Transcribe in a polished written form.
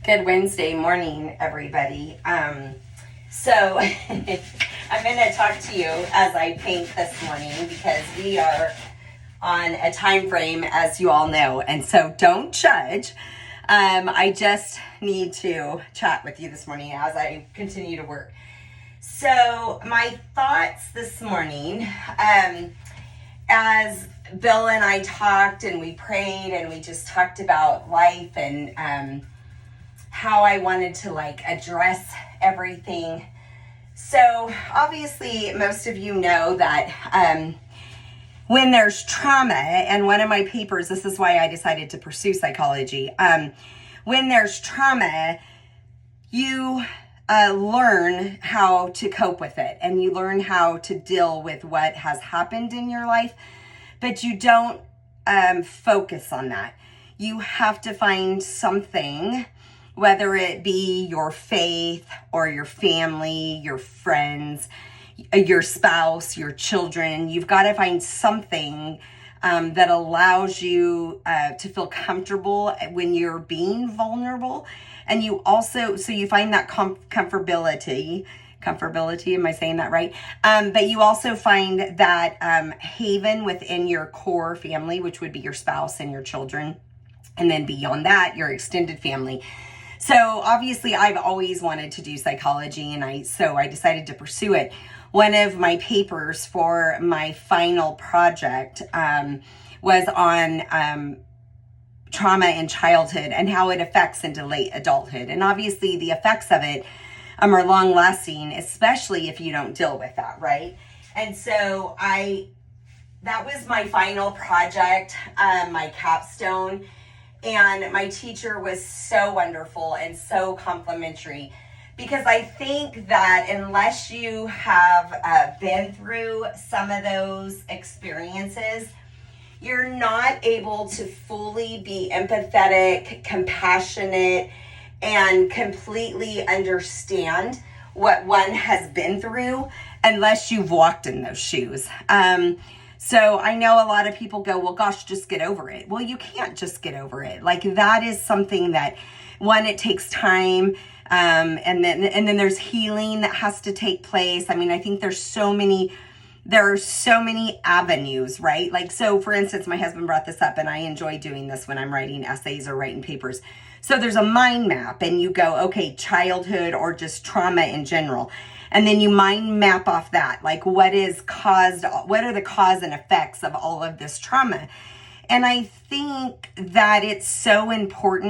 Good Wednesday morning, everybody. So I'm going to talk to you as I paint this morning because we are on a time frame, as you all know, and so don't judge. I just need to chat with you this morning as I continue to work. So my thoughts this morning, as Bill and I talked and we prayed and we just talked about life and how I wanted to address everything. So obviously most of you know that when there's trauma, and one of my papers, this is why I decided to pursue psychology. When there's trauma, you learn how to cope with it and you learn how to deal with what has happened in your life, but you don't focus on that. You have to find something, whether it be your faith or your family, your friends, your spouse, your children. You've got to find something that allows you to feel comfortable when you're being vulnerable. And you also, so you find that comfortability, am I saying that right? But you also find that haven within your core family, which would be your spouse and your children. And then beyond that, your extended family. So obviously I've always wanted to do psychology, and so I decided to pursue it. One of my papers for my final project was on trauma in childhood and how it affects into late adulthood. And obviously the effects of it are long lasting, especially if you don't deal with that, right? And so that was my final project, my capstone. And my teacher was so wonderful and so complimentary, because I think that unless you have been through some of those experiences, you're not able to fully be empathetic, compassionate, and completely understand what one has been through unless you've walked in those shoes. So I know a lot of people go, well, gosh, just get over it. Well, you can't just get over it. That is something that, one, it takes time. And then there's healing that has to take place. I mean, I think there are so many avenues, right? So for instance, my husband brought this up, and I enjoy doing this when I'm writing essays or writing papers. So there's a mind map, and you go, okay, childhood or just trauma in general. And then you mind map off that, what are the cause and effects of all of this trauma? And I think that it's so important